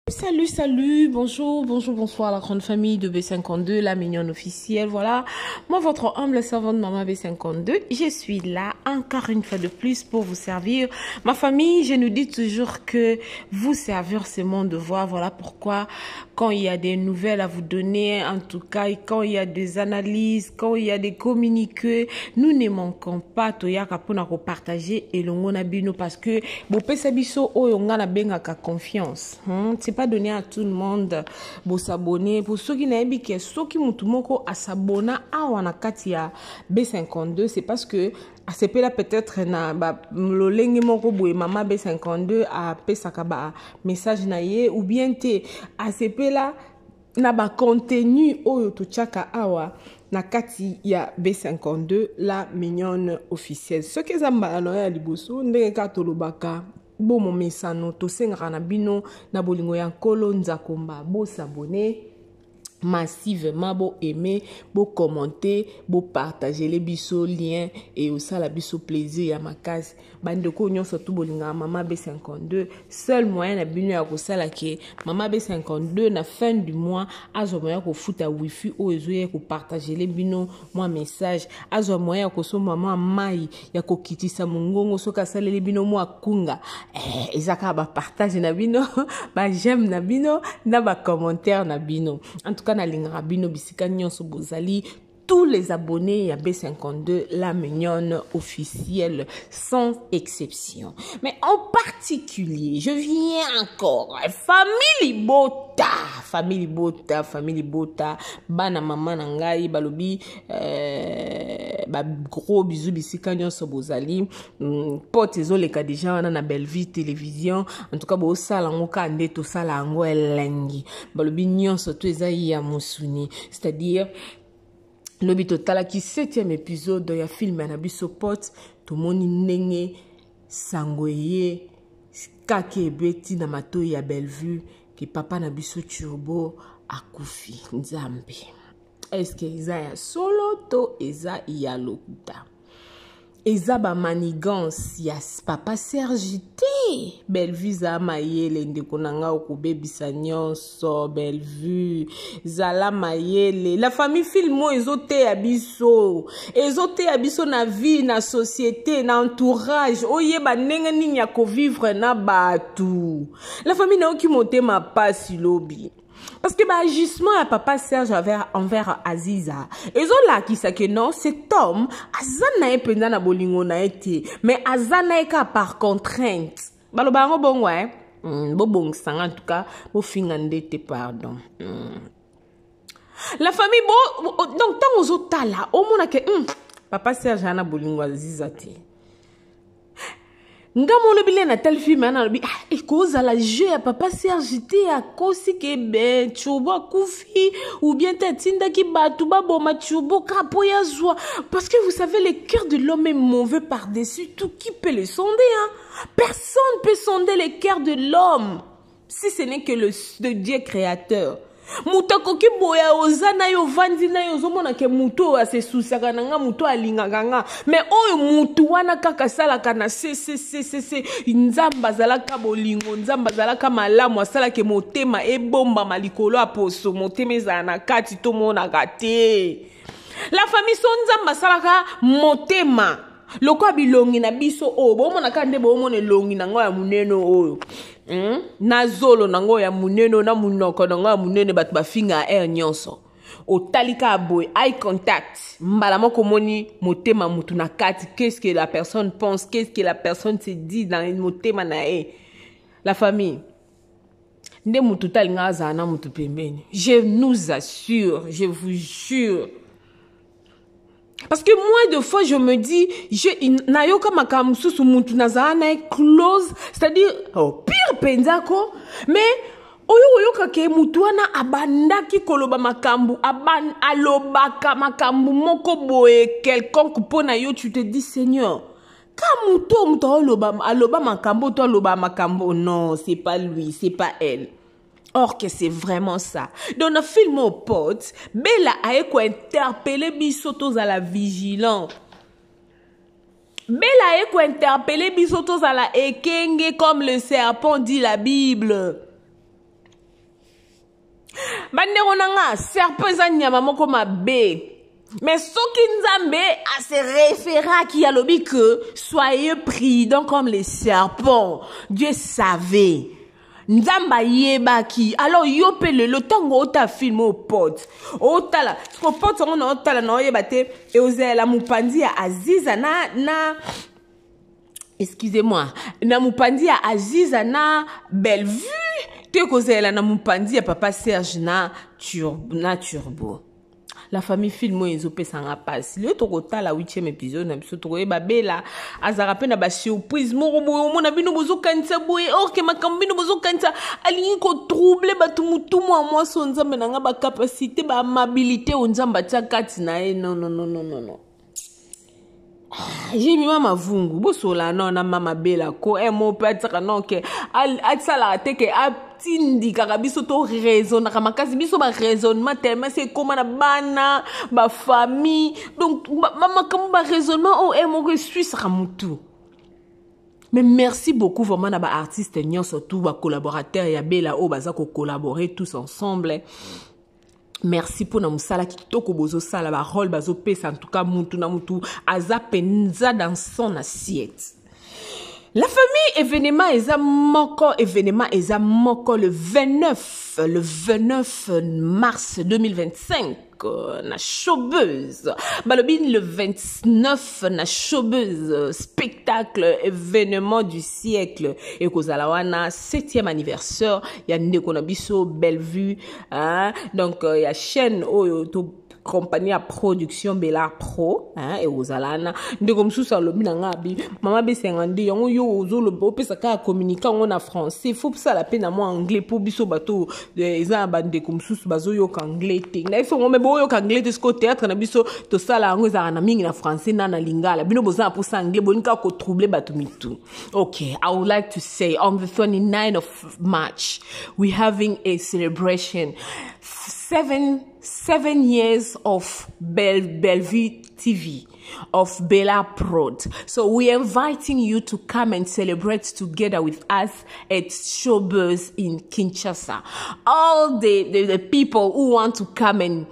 Salut, salut, bonjour, bonjour, bonsoir la grande famille de B52, la mignonne officielle, voilà. Moi, votre humble servante maman B52, je suis là encore une fois de plus pour vous servir. Ma famille, je nous dis toujours que vous servir, c'est mon devoir, voilà pourquoi quand il y a des nouvelles à vous donner, en tout cas, quand il y a des analyses, quand il y a des communiqués, nous ne manquons pas, toyaka pour nous partager et l'on a bino parce que, bon, pesabiso, oh, on a bien confiance, c'est pas donné à tout le monde de s'abonner. Pour ceux qui n'aiment pas, ceux qui m'ont à s'abonner à Wanakatia B52, c'est parce que à ce là peut-être na le lengi moko boye maman B52 a pesaka ba message na ye ou bien te à ce là na ba contenu oyo to chaka awa na kati ya B52 la mignonne officielle. Ce que zamba no ya liboso ndenge ka tolobaka bon mon mesano to sengaka na bino na bolingo ya nkolo nzakomba bo s'abonner massivement, bo aimer, bo commenter, bo partager les biso liens et aussi la biso plaisir à ma case. Bande ko nyon surtout bolinga maman B52 seul moyen na bino ya ko sala ke maman B52 na fin du mois azo moyen ko futa wifi o ezoye ko partager les bino moi message azo moyen ko so maman mai ya ko kitisa mungongo so ka sala les bino moi kunga ezaka ba partage na bino ba j'aime na bino na ba commentaire na bino en tout cas na linga bino bisika nyonso bozali tous les abonnés à B52, la mignonne officielle, sans exception. Mais en particulier, je viens encore, famille Bota, bana maman nangai, balobi, gros bisous bisika nyonso bozali, pote ezoleka déjà na belle vie télévision, en tout cas bo sala ngoka ndeto sala ngo elengi, balobi nyonso to ezai ya musuni, c'est-à-dire Lobi total qui 7e épisode de ya film na biso pot to moni ndenge sangoye kake beti na mato ya Bellevue ki papa na biso Turbo akufi nzambe. Est-ce que eza ya solo to eza ya lokuta? Eza ba manigance ya papa Serge te Bellevue za mayele ndeko nanga okubebisa nyonso Bellevue zala mayele la famille filmo ezote ya biso na vie na société na entourage oyeba ndenge nini ya ko vivre na batu la famille na oki motema pasi lobi. Parce que l'agissement à papa Serge envers Aziza, et là qui sait que non, cet homme, Azana est pendant na bolingo na été, mais Azana est par contrainte. Balo bango bon ouais, bon sang en tout cas, bon fingande te pardon. La famille bon, donc tant aux autres là, au moins que papa Serge ana bolingo Aziza te. Ngamo le bilé na tel film na lobi e cause la jeu à papa Serge te a kosi ke ben Turbo kufi ou bien tinda ki batu ba boma Turbo kapo ya zwa parce que vous savez le cœur de l'homme est mauvais par-dessus tout. Qui peut le sonder hein? Personne peut sonder le cœur de l'homme si ce n'est que le Dieu créateur. Mutako ki boya ozana yo vandi na yo zomona ke muto ase susaka nanga muto alingaka nga mais oyo mutu wana kaka sala kana se nzamba zalaka bolingo nzamba zalaka malamu asala ke motema ebomba malikolo aposo motema ezana kati to mona kate la famille son nzamba salaka motema loko bilongi na biso o bomona kande bomona longi nango ya muneno oyo na zolo nango ya muneno na munoko nango ya munene batu bafinga air nyonso otalika boy eye contact mbala moko moni motema mutu na kati qu'est-ce que la personne pense, qu'est-ce que la personne se dit dans motema na la famille nde mutu talinga azana mutu pembeni. Je nous assure, je vous jure. Parce que moi, de fois, je me dis, nayoka makamususu muntu nazana close, c'est-à-dire, pire pendako, mais, oyo kake mutu wana abandaki koloba makambu, alobaka makambu moko boye, quelconque pona yo, tu te dis, Seigneur, quand mutu aloba makambu, toi aloba makambu, non, c'est pas lui, c'est pas elle. Or que c'est vraiment ça. Dans le film au pote, Bella a interpellé bisotos à la vigilance. Bella a interpellé bisotos à la ekenge comme le serpent dit la Bible. Bandeko nanga serpent za nyama moko mabe. Mais ce qui Nzambe a se référa qui a lobby que soyez prudents comme les serpents. Dieu savait. Nzamba yeba ki. Alors yo pele le tango ota film au pote. Ota la. Sko pote on ota la na yeba te e ozela mupandi ya Aziza na excusez-moi. Na mupandi ya Aziza na Bellevue. Te kozela na mupandi ya Papa Serge na Turbo. La famille filmo ezope sanga passe. Le tokota la 8e épisode na biso tokoye babela azara pe na ba surprise moko boyo mona bino bozo kanisa boye orke makambo bino bozo kanisa alingi ko trouble batu mutumu a moi so nzambe nanga ba capacité ba amabilité o nzamba tia kati na e non. J'ai mis ma vungu bosola non na mama bela ko e mo pataka non ke atsala te ke tindi kaka biso to raison na makasi biso ba raisonnement tellement c'est comme na bana ba famille donc mama comme ba raisonnement o e mo que suisse ramutu. Mais merci beaucoup vraiment na ba artiste nyonso tout ba collaborateur ya bela o baza ko collaborer tous ensemble. Merci pour na musala kitoko bozo sala ba rôle bazo pesa en tout cas mutu na mutu aza penza dans son assiette. La famille événement eza moko le 29 mars 2025 na showbuzz. Balobine le 29 na showbuzz spectacle événement du siècle et kozala wana 7e anniversaire ya ndeko na biso Bellevue hein? Donc ya chaîne oyo to compagnie à production Bella Pro hein et ozalana ndeko msusa lobi na ngabi mama B52 yango yo ozo lo pesa ka communiquer on en français faut ça la peine à moi anglais pour biso bato eza bandeko msusu bazo yo anglais te na ifo ngome bo yo anglais de ce théâtre na biso to sala yango eza na mingi na français na lingala bino boza pour ça anglais bonika ko troubler bato mitu. Okay, I would like to say on the 29th of March we having a celebration 7 years of Bellevue TV, of Bella Prod. So we are inviting you to come and celebrate together with us at Showbuzz in Kinshasa. All the people who want to come and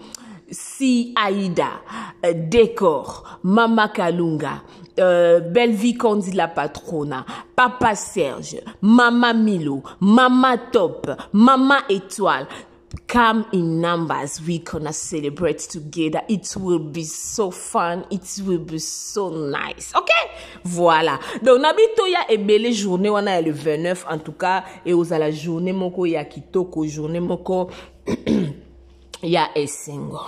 see Aïda, Décor, Mama Kalunga, Bellevue Kondi la Patrona, Papa Serge, Mama Milo, Mama Top, Mama Étoile. Come in numbers, we're gonna celebrate together. It will be so fun, it will be so nice. Ok? Voilà. Donc, nabito ya ebele journée, on a le 29 en tout cas, et aux la journée moko ya kitoko, journée moko ya esengo.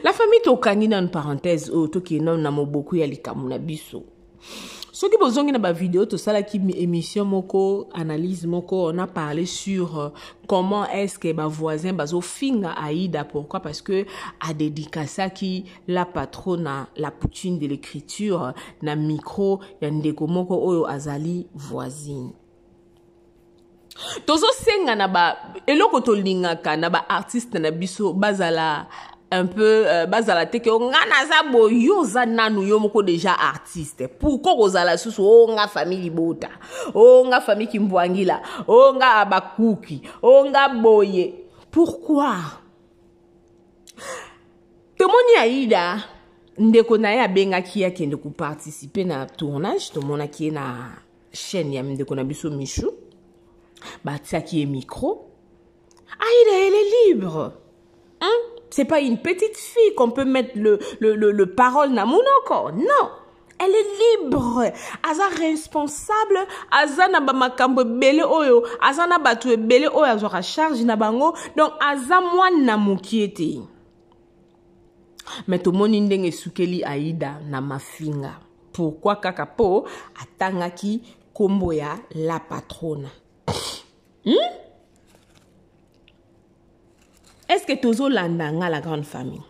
La famille tokani dans une parenthèse, toki non namo beaucoup ya likamuna biso. Ce qui besoin de ma vidéo, tout ça là qui émission moko analyse moko, on a parlé sur comment est-ce que ma voisin bazo finga Aïda. Pourquoi? Parce que a dédicacé qui la patronne la poutine de l'écriture na micro ya ndeko moko oyo azali voisine. Tozo senga na ba eloko to lingaka na ba artiste na biso bazala un peu bazala te ke ngana za boyo za nanu yo moko déjà artiste pourquoi kozala susu o nga famille bota o nga famille kimbwangila o nga abakuki o nga boye pourquoi tomoni Aïda ndeko na ya benga ki akende ku participer na tournage tomona ki na chaîne ya ndeko na biso Michou batia ki micro Aïda elle est libre hein. C'est pas une petite fille qu'on peut mettre le parole na monoko. Non. Elle est libre. Aza responsable. Aza na ba makambo bele oyo. Aza na batu bele oyo azora charge na bango. Donc aza mwana mukiete. Mais to moni ndenge sukeli Aïda na mafinga. Pourquoi kakapo atangaki kombo ya la patrona. Est-ce que tozo landanga la grande famille?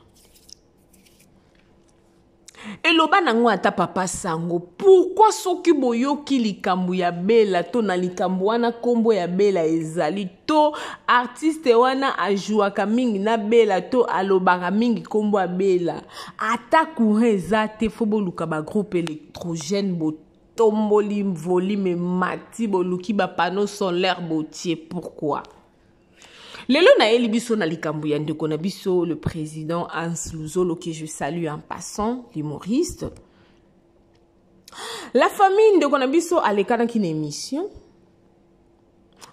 Et loba nango ata papa sango. Pourquoi soki boyo ki likambu ya bela to na likambu wana kombo ya bela ezali to artiste wana ajuaka mingi na bela to alobaka mingi kombo ya bela. Ata kuheza te fobo luka ba groupe électrogène bo tomboli volume mati bo luki ba panneau solaire botier. Pourquoi? Lelo na eli biso na likambo ya ndeko na biso le président Hans Luzolo que je salue en passant, l'humoriste. La famille ndeko na biso alekana ki na émission.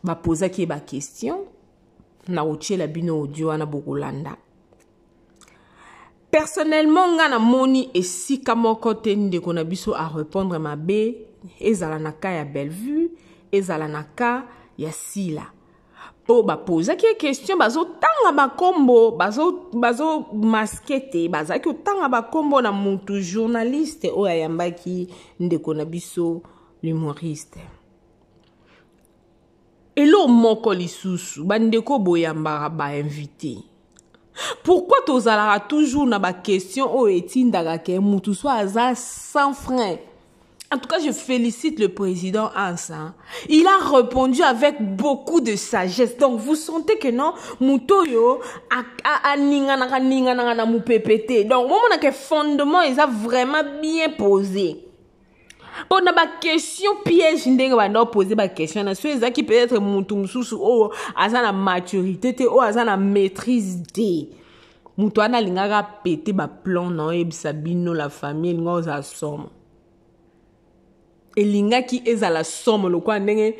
Ba posa ki ba question na otiela bino audio na bokolanda. Personnellement nga na moni esika moko te ndeko na biso a répondre mabe ezala na ka ya Bellevue, ezala na ka ya Sila. Po ba posa ki question bazo tanga bakombo, bazo maskete, bazaki tanga bakombo na mutu journaliste o ayambaki ndeko na biso l'humoriste. Elo moko lisusu bandeko boyambara ba invité. Pourquoi tozalaka toujours na ba question o etindaka ke mutu so aza sans frein? En tout cas, je félicite le président Hans. Hein. Il a répondu avec beaucoup de sagesse. Donc, vous sentez que non, Moutoyo a ningana mou pépété. Donc, moi, mon fondement, ils ont vraiment bien posé. Pour na ba question piège ndenge ba no poser ba question na ceux qui peut-être mutu mususu o aza na maturité te o aza na maîtrise te. Mutu ana lingaka pété ba plan non e bisabino la famille ngoza somme. Elinga ki ezala somme lo kwa ndenge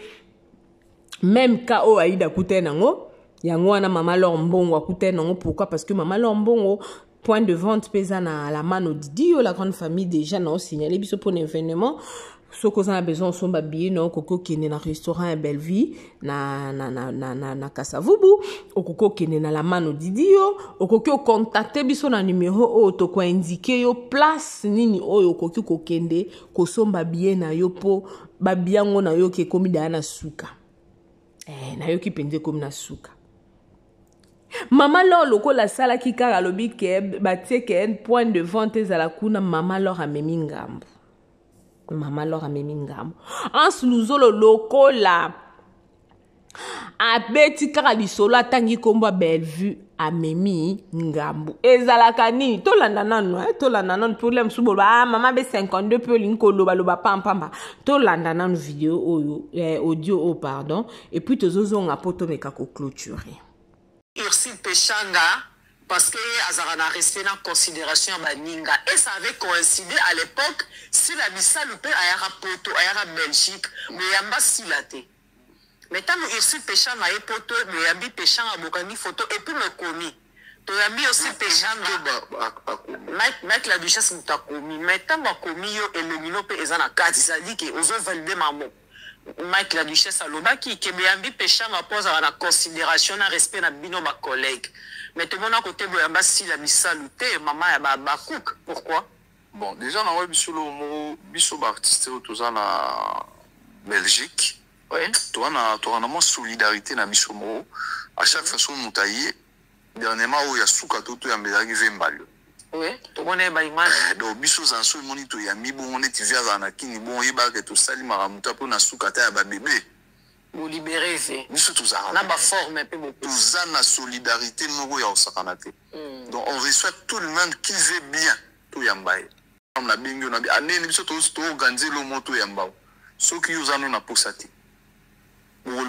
même ka o aida kute nango yango wana mama Lombongo akute nango. Pourquoi? Parce que mama Lombongo point de vente pesa na la mano Didi la grande famille déjà na signalé biso pour l'événement. Ce qu'on a besoin son babier non koko kene na restaurant à Bellevue na Kasavubu okoko kene na la mano Didi okoko contacter biso na numéro o to ko indiquer yo place nini oyo okoko kokende ko somba bien na yo po babiango na yo ke komi da na suka na yo ki pende komi na suka. Maman loko la sala ki kara lobi ke batie ke un point de vente za la kuna maman lor amemi ngambo. Maman lor amemi ngambo. Hans Luzolo loko la abeti kara lisolo atangi kombo Bellevue amemi ngambo. Ezalaka nini to landa nanu problème subo ba mama be 52 pe linko loba pampamba to landa nanu vidéo audio pardon et puis tozozo nga poto meka ko clôturer. Ursule Pechanga, parce que Azarana resté en considération à Baninga. Et ça avait coïncidé à l'époque si la Missa Loupé à Poto, à Belgique, mais Yamba Silate. Maintenant, Ursule Pechanga est Poto, mais Yambi Pechanga a Bokani photo, et puis me commis. Tu Yambi aussi Pechanga. Mike la duchesse m'a commis. Maintenant, ma commis, et le minope est en accord. Ça dit qu'ils ont validé ma mot. Mike la duchesse alobaki que Boyambi Pechanga pose à la considération na respect na bino ma collègue. Mais tout le monde à côté Boyamba si la misaluté maman ya bakouk. Pourquoi? Bon, déjà na web sur le mot biso artiste autour na Belgique. Oui. Toi na mo solidarité na biso mo à chaque façon moutaillé dernièrement où ya souka toto ya mbelaki vembalo. Oui, tout le monde est baïman. Donc, biso zanso monito ya mi bon on est via na kini bon yeba que to sali maramuta po na sukata ya ba bébé. Vous libérez c'est. Biso tout ça. Na ba forme un peu beaucoup. Tout ça na solidarité moko ya osakanate. Donc on reçoit tout le monde qui veut bien to yambaye. Comme la bingo na bi anene biso to organiser le moto yambao. Ceux qui usano na posati. Non,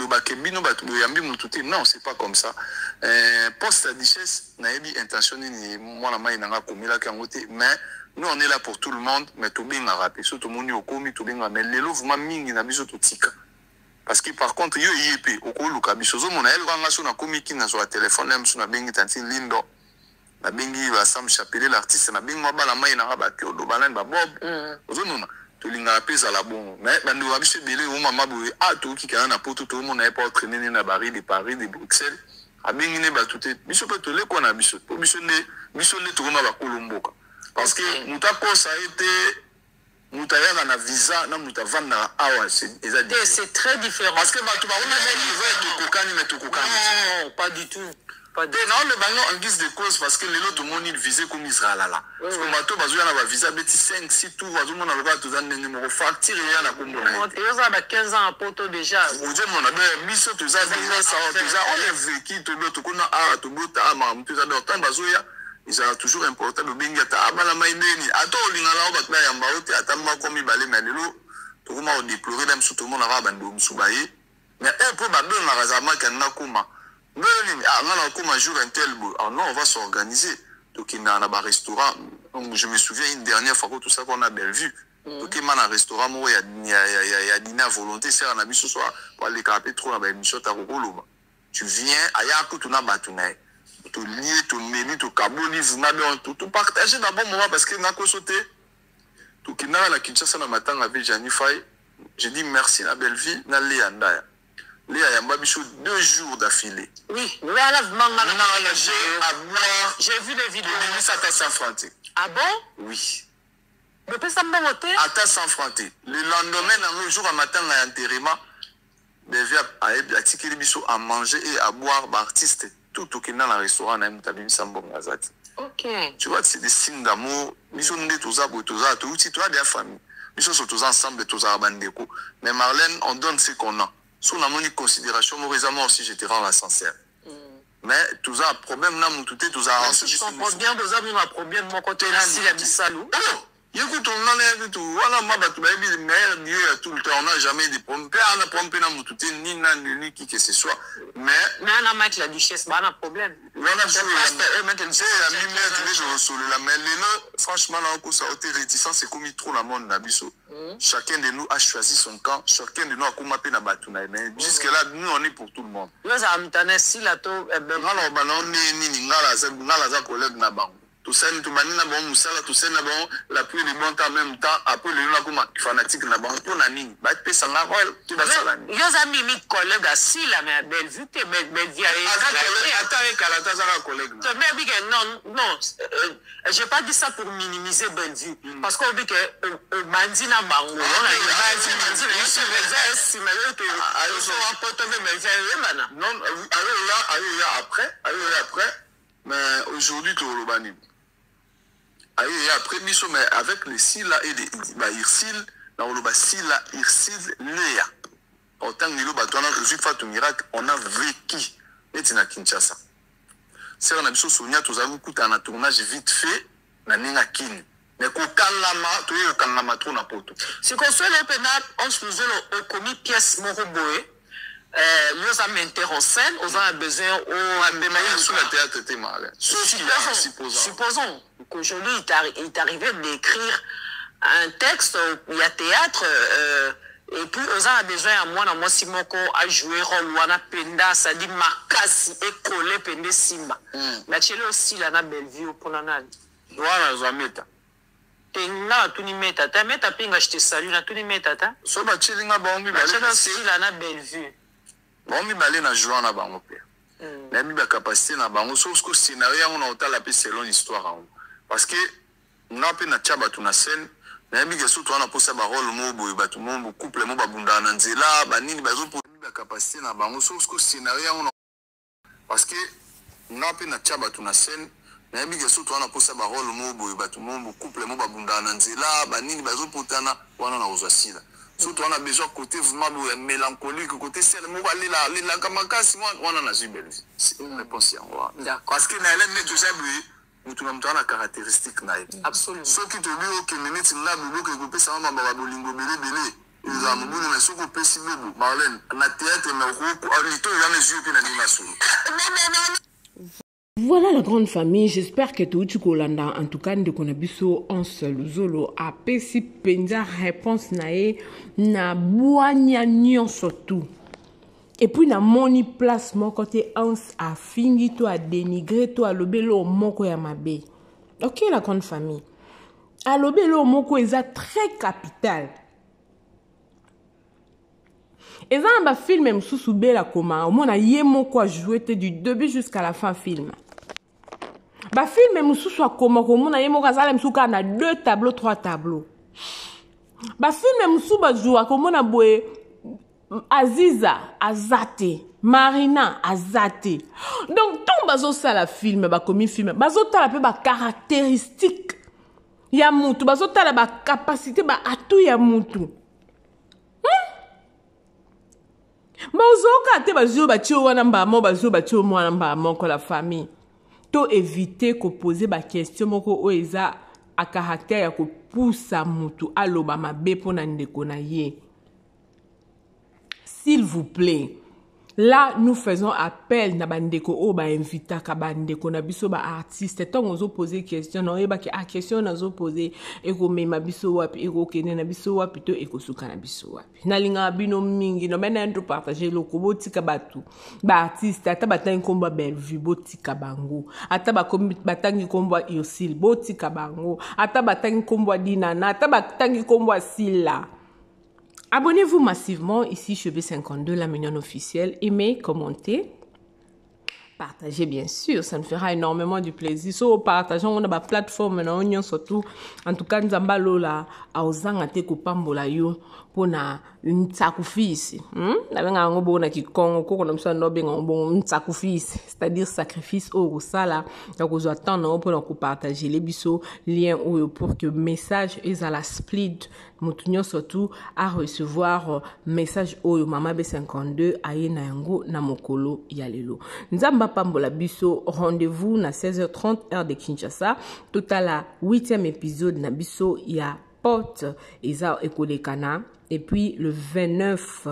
c'est pas comme ça. Poste à richesse, n'a pas intention ni moi la main n'a commis la cangoté, mais nous on est là pour tout le monde, mais tout bien à rappeler, surtout mon yo commis tout bien, mais les louvres mingi na biso tout tika. Parce que par contre yo yep au colo kabiso mon elle ranga sur na commis qui na sur téléphone même sur na bengi tanti lindo. Na bengi va sam chapeler l'artiste na bengi ba la main na ba ke do balan ba bob. Ozonona to linga pesa la bon mais bando abiso belé o mama boye a to ki kana poto tout le monde n'a pas entraîné na Paris de Bruxelles a bengi ne ba tout biso pe to le ko na biso po biso ne to ma ba kolomboka parce que mutako ça a été mutaya na visa na mutavanda awa c'est très différent parce que ba to ba on a niveau to kokani mais to kokani non pas du tout. Non, le ballon en guise de cause parce que les autres monde ils visaient comme Israël là. Parce que bateau bazoya na ba visa beti 5 6 tout bazo mona ba to za numéro facture ya na kombo na. Et ça ba 15 ans à poto déjà. On dit mon abe biso to za déjà ça to za on est vécu to do to kona a to bota ama mtu za do temps bazoya ils ont toujours important le benga ta abala maindeni ato lingala ba tla ya mbaote atamba komi balé mais lelo to comment on déplorer même tout le monde na ba bando msubaye mais un peu ba ben na razama kana kuma Comme un jour un tel, non, on va s'organiser. Donc il y a un restaurant. Je me souviens une dernière fois que tout ça qu'on a bien vu. Donc il y a un restaurant où il y a dîner à volonté. C'est un ami ce soir pour aller caper trop dans l'émission. Tu viens, il y a un coup tu n'as pas tout naï. Tu lié, tu mets, tu caboni, vous n'avez tout partagé dans bon moment parce que n'a pas sauté. Tout qui n'a la Kinshasa na matin avec Janifai. J'ai dit merci la belle vie, na Léandaya. Léa Yamba Bichou 2 jours d'affilée. Oui, j'ai vu des vidéos. Ça t'a 100 francs. Ah bon? Oui. Mais peut ça me monter? À 100 francs. Le lendemain, le jour à matin, à l'enterrement, à Tikiri Bichou à manger et à boire, artiste, tout qui est dans le restaurant, on a mis Tabi Sambo Ngazati. Ok. Tu vois, c'est des signes d'amour. Bichou nous tous à tout, tu as des familles. Bichou sont tous ensemble, tous à Bandeko. Mais Marlène, on donne ce qu'on a. Si on a mon considération, moi aussi, je te rends la sincère. Mais tout ça, problème, tout est tout ça. Je comprends bien, vous avez un problème de mon côté, là, si la salou. Écoute, on en est tout. Voilà, moi, tu m'as dit, mais Dieu, tout le temps, on n'a jamais de problème. On a problème dans mon tout, ni qui que ce soit. Mais on a avec la duchesse, on a problème. On a joué la même mais franchement, là, ça a été réticent, c'est comme il trouve la monde Nabiso. Chacun de nous a choisi son camp, chacun de nous a comme appelé Nabatuna. Mais jusque-là, nous, on est pour tout le monde. Nous avons si la to, on est collègue Naban. Tout ça, tout manina bon musala, tout ça na bon la pluie de bon en même temps. Après le na comme fanatique na bon pour nani. Bah tu peux s'en avoir tout dans ça là. Yo amis mes collègues si la mais belle vue te belle vie. Attends avec la taza collègue. Mais bien non, j'ai pas dit ça pour minimiser belle vue parce qu'on dit que bandina bango, on a non, après, mais aujourd'hui tu le banis. Et après, mais avec les Silla et les Irsil, dans le Silla, Irsil, Léa. Autant que nous avons miracle, on a vécu. Et c'est à Kinshasa. C'est un absurde souvenir, nous avons écouté un tournage vite fait, na Nina Kin. Mais quand tu es au Kanama, tu n'as pas tout. C'est qu'on soit le pénal, on se faisait le commis pièce Moroboé. Nous avons mettre en scène, nous avons besoin de sur le théâtre témal. Supposons qu'aujourd'hui il est arrivé d'écrire un texte, il y a théâtre, et puis nous avons besoin à moi Simoko à jouer rôle wana penda, ça dit makasi et collé pende simba. Mais tu aussi là na belle vie pour nana. Voilà, je meta. Tenga tu ni meta, ta meta pinga je te salue na tu ni meta ta. So ba chilinga ba mi ba aussi là na belle vue. Bon, mi balé na jouer na bango père. Mais mi ba capacité na bango sauf que scénario on a otala pe selon l'histoire. Parce que on a pe na tchaba tu na scène, mais mi gesso tu na posa ba rôle mo boy ba tu mo couple mo ba bunda na nzela ba nini ba zo pour mi ba capacité na bango sauf que scénario on a parce que on a pe na tchaba tu na scène, mais mi gesso tu na posa ba rôle mo boy ba tu mo couple mo ba bunda na nzela ba nini ba zo potana wana na ozasila. Surtout on a besoin côté vraiment mélancolique côté c'est le mot aller la kamakasi on a na belle vie c'est une réponse parce que na elle tout ça lui tout même la caractéristique na absolument ce qui te dit que minute là bobo que couper ça on va bolingo belé ils ont boulot mais ce qu'on peut si bobo Marlène na théâtre na roko alito il a les yeux puis na ni masou. Voilà la grande famille, j'espère que tout Kolanda en tout cas de konabiso en seul zolo a pesi penza réponse nae na boanya nyon surtout. Et puis na moni place mon côté ans a fingi to a dénigrer to a lobelo moko ya mabe. OK la grande famille. A lobelo moko eza très capital. Et ça un film même sous bela koma au mona ye moko a joué du début jusqu'à la fin film. Ba film même sous soit comment on a yemo kazala msuka na 2 tableaux 3 tableaux. Ba film même sous ba joua comme on a boé Aziza Azate Marina Azate. Donc ton bazo ça la film ba comme film bazo ta la pe ba caractéristique ya mutu bazo ta la ba capacité ba atu ya mutu. Bazoka te bazo ba tio wana mba mo bazo ba tio mwana mba mo ko la famille. To éviter ko poser ba question moko o eza a caractère ya ko poussa mutu aloba mabe pona ndeko na ye. S'il vous plaît, Là, nous faisons appel na bandeko o ba invita ka bandeko na biso ba artiste. Tant on poser question, non eba ki a question na zo poser eko mema biso wapi eko kene na biso wapi to eko suka na biso wapi. Na linga bino mingi no mena ndo partager loko botika batu. Ba artiste ata batangi komba Bellevue botika bango. Ata batangi komba Yosil botika bango. Ata batangi komba Dinana, ata batangi komba Silla. Abonnez-vous massivement ici chez B52, la mignonne officielle. Aimez, commentez, partagez bien sûr, ça nous fera énormément du plaisir. So partageons on a ma plateforme na on surtout en tout cas nzamba lola aozanga te ko pambola yo pona ntsakufisi. Na benga ngobo na kikongo ko na msa no benga ngobo ntsakufisi, c'est-à-dire sacrifice au sala ya ko zo attendre pona ko partager les biso lien ou pour que message est à la split mutunyo surtout à recevoir message oyo mama B52 ayena yango na mokolo ya lelo. Nzamba pambola biso rendez-vous na 16h30 heure de Kinshasa. Total la 8e épisode na biso ya Porte Eza Ekolekana. Et puis le 29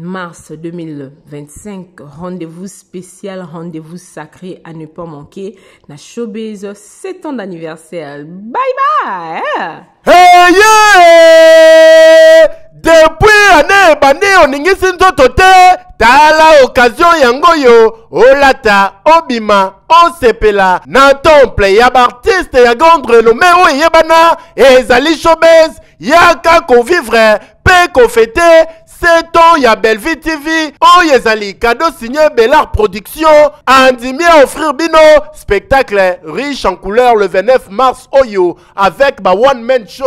mars 2025, rendez-vous spécial, rendez-vous sacré à ne pas manquer. Na Showbiz 7 ans d'anniversaire. Bye bye! Hey yeah! Depuis année bandi oningisi nzoto te tala occasion yango yo olata obima osepela na temple ya artiste ya grande renommée o yebana ezali Showbiz yaka convivre pe kofete 7 ans ya Bellevue TV oyo ezali cadeau signé Bellard Production andimi à offrir bino spectacle riche en couleurs le 29 mars oyo avec ba one man show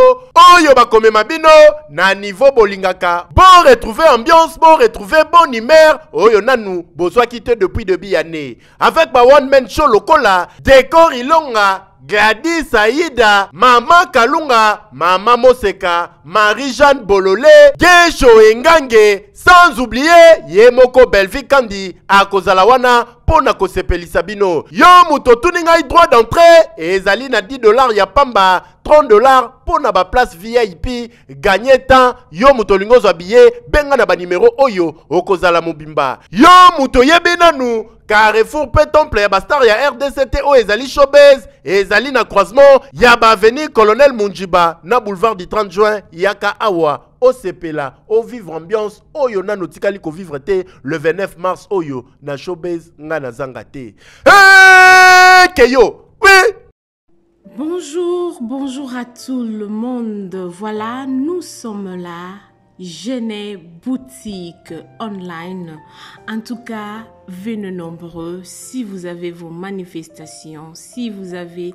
oyo bakomema bino na niveau bolingaka bon retrouver ambiance bon retrouver bonne humeur oyo nanu bozwa quitté depuis début année avec ba one man show lokola décor ilonga Gladys Aïda, Maman Kalunga, Maman Moseka, Marie-Jeanne Bololé, Gesho Engange, sans oublier Yemoko Bellevue Kandi, Akozalawana, Pona Kosepelisa bino. Yo muto tuninga droit d'entrée, et ezali na $10 ya pamba, $30 pona ba place VIP, gagner temps, yo muto lingozo habillé, benga na ba numéro oyo, okozala mobimba. Yo muto yebinanu, Carrefour pe temple ya bastar ya RDCT o ezali Showbiz ezali na croisement ya ba avenue Colonel Munjiba na boulevard du 30 juin yaka awa o sepela o vivre ambiance oyo na notikali ko vivre te le 29 mars oyo na Showbiz nga na zanga te. Hey Keyo, oui. Bonjour à tout le monde. Voilà, nous sommes là. Genève boutique online. En tout cas, venez nombreux. Si vous avez vos manifestations, si vous avez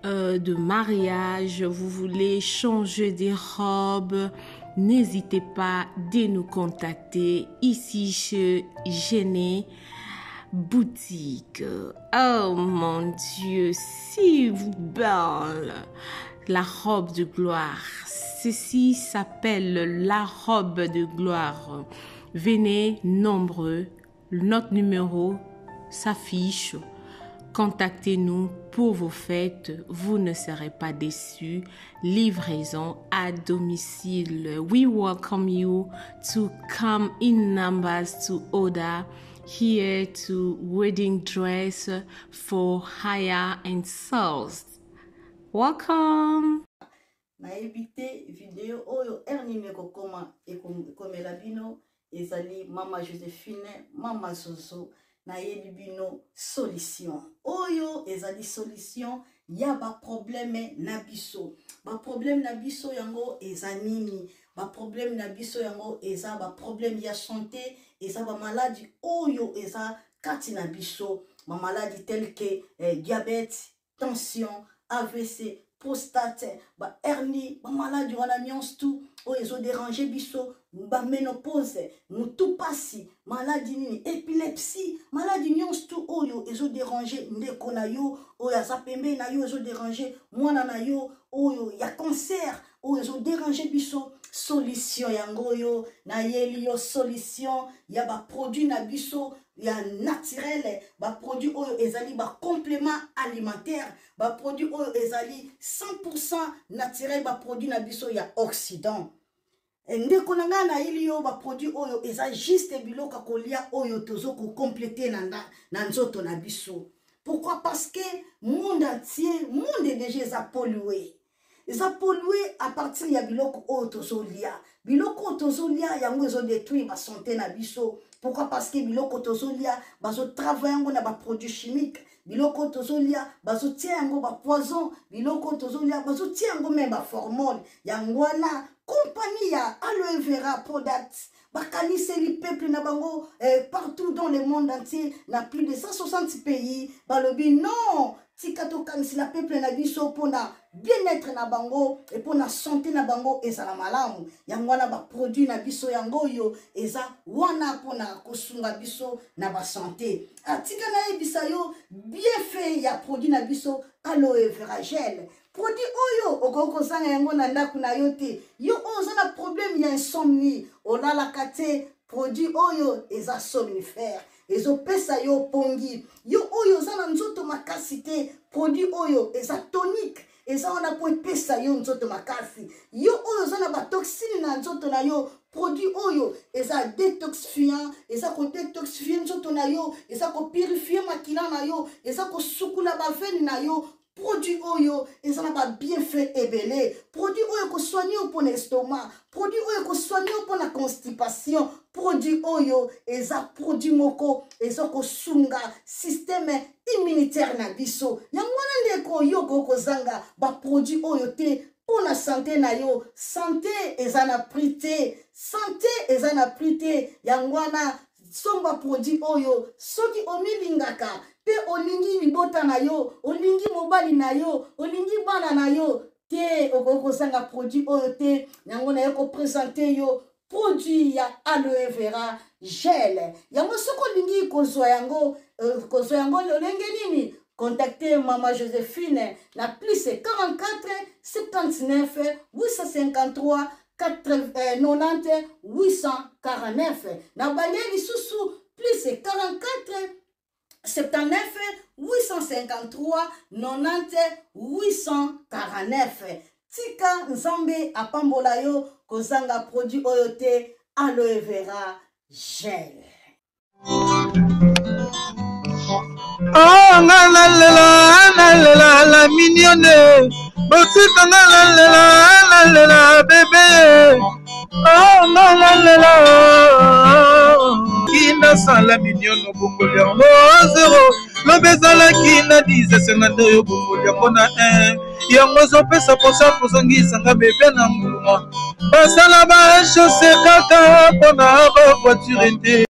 de mariage, vous voulez changer des robes, n'hésitez pas de nous contacter ici chez Genève boutique. Oh mon Dieu, si vous belle. La robe de gloire. Ceci s'appelle la robe de gloire. Venez nombreux. Notre numéro s'affiche. Contactez-nous pour vos fêtes. Vous ne serez pas déçus. Livraison à domicile. We welcome you to come in numbers to order here to wedding dress for hire and sales. Welcome. Na évité vidéo oyo ernime kokoma ekomela bino ezali mama Joséphine mama Zozo na yebi bino solution oyo ezali solution ya ba problème na biso yango ezanini ba problème na biso yango eza ba problème ya santé eza ba maladie oyo eza kati na biso ma maladie telle que diabète tension AVC, prostate, ba hernie, ba maladie wana nyonso tout oyo ezo déranger biso, ba ménopause, mutu pasi, maladie nini, épilepsie, maladie nyonso tout oyo ezo déranger ndeko na yo, oyo aza pembe na yo ezo déranger mwana na yo, oyo ya cancer, oyo ezo déranger biso, solution yango yo, na yeli yo solution, ya ba produit na biso, ya naturel, ba produit oyo ezali ba complément alimentaire, ba produit oyo ezali 100% naturel, ba produit na biso ya Occident. ndeko na nga na ili yo ba produit oyo eza juste biloko kolia oyo tozo ko compléter na nzoto na biso. Pourquoi? Parce que monde entier, monde déjà eza pollué. Eza pollué à partir ya biloko oyo tozo lia. Biloko tozo lia yango ezo détruire ba santé na biso. Pourquoi? Parce que biloko tozo lia bazo travailler yango na ba produits chimiques. Biloko tozolia bazo tia yango ba poison, biloko tozolia bazo tia yango même ba hormone. Yango na compagnie ya aloe vera products bakanisi li peuple na bango partout dans le monde entier, na plus de 160 pays. Balobi non, tikato kanisi la peuple na biso pona bien-être na bango et pona santé na bango ezala malamu. Yango na ba produit na biso yango yo eza wana pona kosunga biso na ba santé. Atika na ebisa yo bien fait ya produit na biso aloe vera gel. Produit oyo okoko zanga yango na ndaku na yo te. Yo oza na problème ya insomnie, olala kate produit oyo eza somnifère. Ezo pesa yo pongi. Yo oyo za na nzoto makasi te, produit oyo eza tonique. Eza wana po pesa yo nzoto makasi. Yo oyo za na ba toxine na nzoto na yo, produit oyo eza détoxifiant, eza ko détoxifier nzoto na yo, eza ko purifier makila na yo, eza ko sukula ba veine na yo. Produit oyo ezana ba bienfait ebele. Produit oyo ko soigner pour l'estomac, produit oyo ko soigner pour la constipation, produit oyo eza produit moko ezo ko sunga système immunitaire na biso. Yango ndeko yo ko zanga ba produit oyo te pour la santé na yo. Santé ezana prité, santé ezana prité. Yango na somba produit oyo soki omilingaka pe olingi libota na yo, olingi mobali na yo, olingi bana na yo te okoko sanga produit oyo te. Yango na yo ko présenter yo produit ya aloe vera gel. Yango soko lingi kozwa yango lolenge nini? Contactez Maman Joséphine na plus 44 79 853 90 849. Na Balieli Soussou plus 44 79 853 90 849. Tika Nzambe apambola yo kozanga produit oyo te aloe vera gel. Oh la mignonne, botika la bébé. Oh la kina sala mignonne bokolia oh zéro, lo bezala kina 10 52 yo bokolia kona 1. Yango zo pesa posa kozongisa nga bébé na mbuma. Basala ba chaussée kaka pona ba voiture.